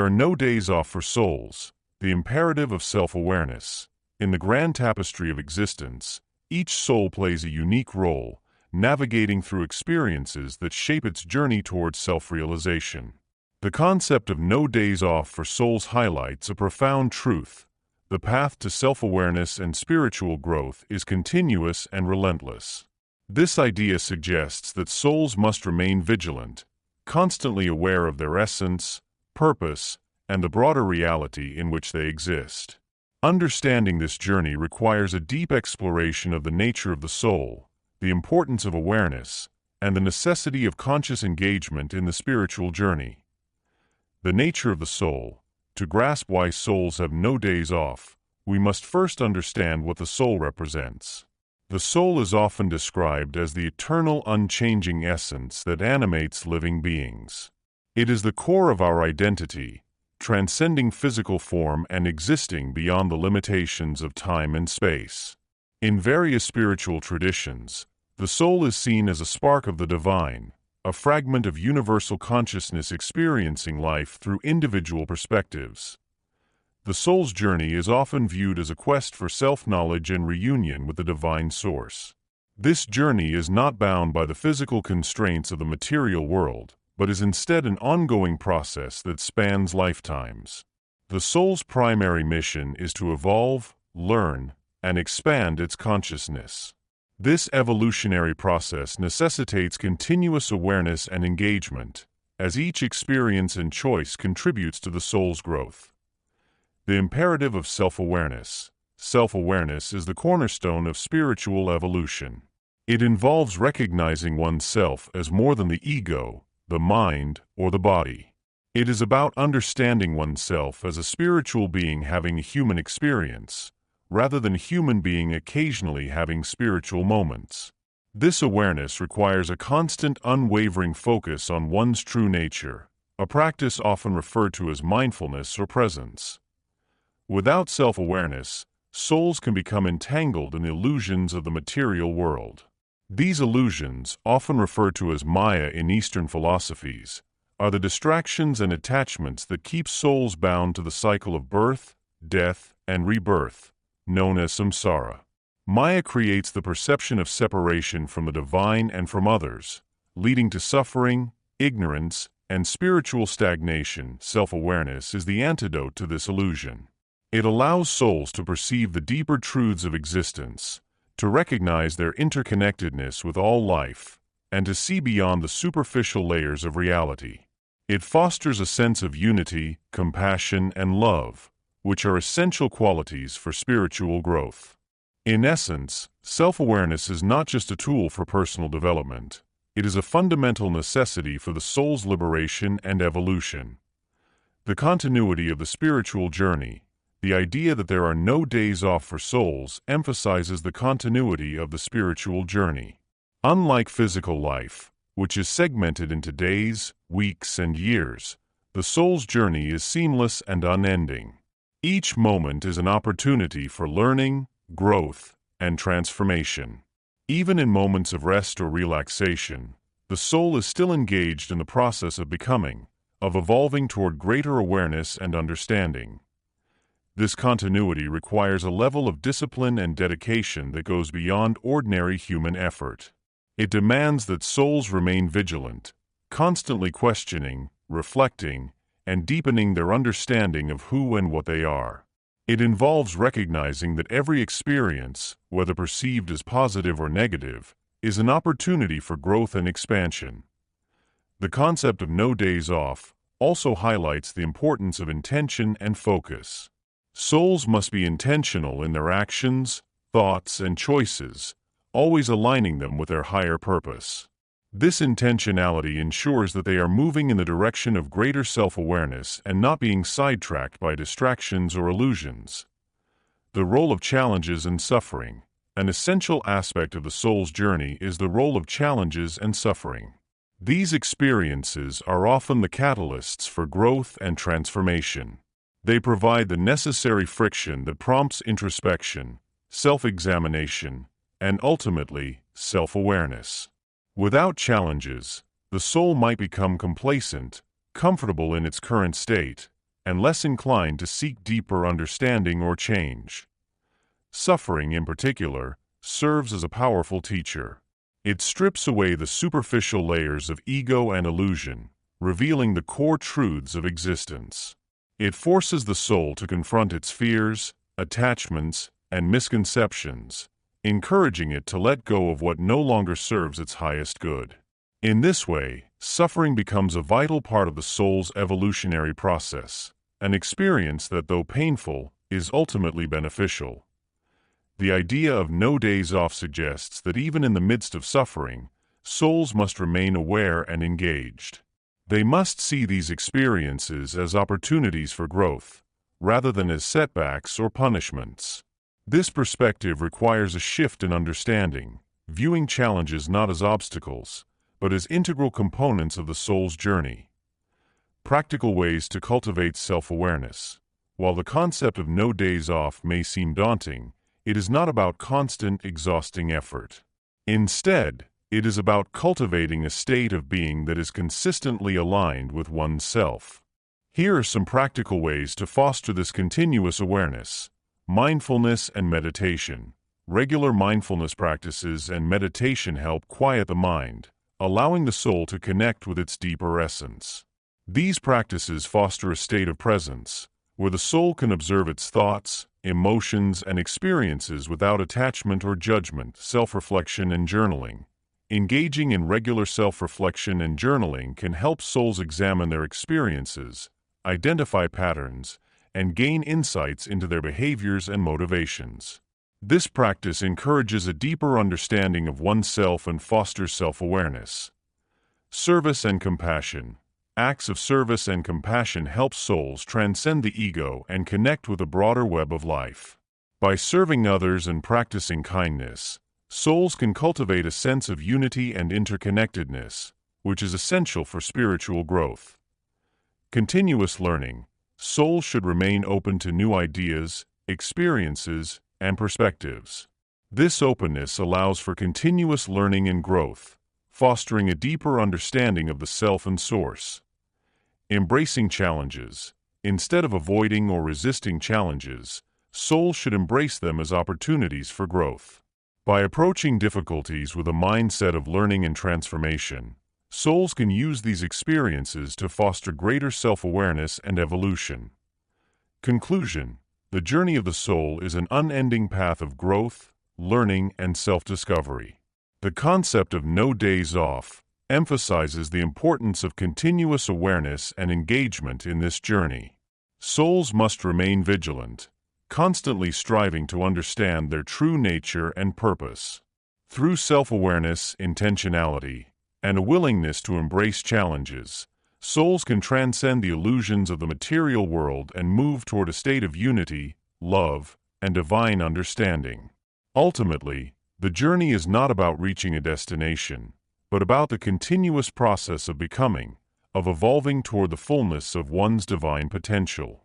There are no days off for souls, the imperative of self-awareness. In the grand tapestry of existence, each soul plays a unique role, navigating through experiences that shape its journey towards self-realization. The concept of no days off for souls highlights a profound truth. The path to self-awareness and spiritual growth is continuous and relentless. This idea suggests that souls must remain vigilant, constantly aware of their essence, purpose, and the broader reality in which they exist. Understanding this journey requires a deep exploration of the nature of the soul, the importance of awareness, and the necessity of conscious engagement in the spiritual journey. The nature of the soul. To grasp why souls have no days off, we must first understand what the soul represents. The soul is often described as the eternal, unchanging essence that animates living beings. It is the core of our identity, transcending physical form and existing beyond the limitations of time and space. In various spiritual traditions, the soul is seen as a spark of the divine, a fragment of universal consciousness experiencing life through individual perspectives. The soul's journey is often viewed as a quest for self-knowledge and reunion with the divine source. This journey is not bound by the physical constraints of the material world, but is instead an ongoing process that spans lifetimes. The soul's primary mission is to evolve, learn, and expand its consciousness. This evolutionary process necessitates continuous awareness and engagement, as each experience and choice contributes to the soul's growth. The imperative of self-awareness. Self-awareness is the cornerstone of spiritual evolution. It involves recognizing oneself as more than the ego, the mind, or the body. It is about understanding oneself as a spiritual being having a human experience, rather than a human being occasionally having spiritual moments. This awareness requires a constant, unwavering focus on one's true nature, a practice often referred to as mindfulness or presence. Without self-awareness, souls can become entangled in the illusions of the material world. These illusions, often referred to as Maya in Eastern philosophies, are the distractions and attachments that keep souls bound to the cycle of birth, death, and rebirth, known as samsara. Maya creates the perception of separation from the divine and from others, leading to suffering, ignorance, and spiritual stagnation. Self-awareness is the antidote to this illusion. It allows souls to perceive the deeper truths of existence, to recognize their interconnectedness with all life, and to see beyond the superficial layers of reality. It fosters a sense of unity, compassion, and love, which are essential qualities for spiritual growth. In essence, self-awareness is not just a tool for personal development. It is a fundamental necessity for the soul's liberation and evolution. The continuity of the spiritual journey. The idea that there are no days off for souls emphasizes the continuity of the spiritual journey. Unlike physical life, which is segmented into days, weeks, and years, the soul's journey is seamless and unending. Each moment is an opportunity for learning, growth, and transformation. Even in moments of rest or relaxation, the soul is still engaged in the process of becoming, of evolving toward greater awareness and understanding. This continuity requires a level of discipline and dedication that goes beyond ordinary human effort. It demands that souls remain vigilant, constantly questioning, reflecting, and deepening their understanding of who and what they are. It involves recognizing that every experience, whether perceived as positive or negative, is an opportunity for growth and expansion. The concept of no days off also highlights the importance of intention and focus. Souls must be intentional in their actions, thoughts, and choices, always aligning them with their higher purpose. This intentionality ensures that they are moving in the direction of greater self-awareness and not being sidetracked by distractions or illusions. The role of challenges and suffering. An essential aspect of the soul's journey is the role of challenges and suffering. These experiences are often the catalysts for growth and transformation. They provide the necessary friction that prompts introspection, self-examination, and ultimately, self-awareness. Without challenges, the soul might become complacent, comfortable in its current state, and less inclined to seek deeper understanding or change. Suffering, in particular, serves as a powerful teacher. It strips away the superficial layers of ego and illusion, revealing the core truths of existence. It forces the soul to confront its fears, attachments, and misconceptions, encouraging it to let go of what no longer serves its highest good. In this way, suffering becomes a vital part of the soul's evolutionary process, an experience that, though painful, is ultimately beneficial. The idea of no days off suggests that even in the midst of suffering, souls must remain aware and engaged. They must see these experiences as opportunities for growth, rather than as setbacks or punishments. This perspective requires a shift in understanding, viewing challenges not as obstacles, but as integral components of the soul's journey. Practical ways to cultivate self-awareness. While the concept of no days off may seem daunting, it is not about constant, exhausting effort. Instead, it is about cultivating a state of being that is consistently aligned with one's self. Here are some practical ways to foster this continuous awareness. Mindfulness and meditation. Regular mindfulness practices and meditation help quiet the mind, allowing the soul to connect with its deeper essence. These practices foster a state of presence, where the soul can observe its thoughts, emotions, and experiences without attachment or judgment. Self-reflection and journaling. Engaging in regular self-reflection and journaling can help souls examine their experiences, identify patterns, and gain insights into their behaviors and motivations. This practice encourages a deeper understanding of oneself and fosters self-awareness. Service and compassion. Acts of service and compassion help souls transcend the ego and connect with a broader web of life. By serving others and practicing kindness, souls can cultivate a sense of unity and interconnectedness, which is essential for spiritual growth. Continuous learning. Souls should remain open to new ideas, experiences, and perspectives. This openness allows for continuous learning and growth, fostering a deeper understanding of the self and source. Embracing challenges. Instead of avoiding or resisting challenges, souls should embrace them as opportunities for growth. By approaching difficulties with a mindset of learning and transformation, souls can use these experiences to foster greater self-awareness and evolution. Conclusion. The journey of the soul is an unending path of growth, learning, and self-discovery. The concept of no days off emphasizes the importance of continuous awareness and engagement in this journey. Souls must remain vigilant, constantly striving to understand their true nature and purpose. Through self-awareness, intentionality, and a willingness to embrace challenges, souls can transcend the illusions of the material world and move toward a state of unity, love, and divine understanding. Ultimately, the journey is not about reaching a destination, but about the continuous process of becoming, of evolving toward the fullness of one's divine potential.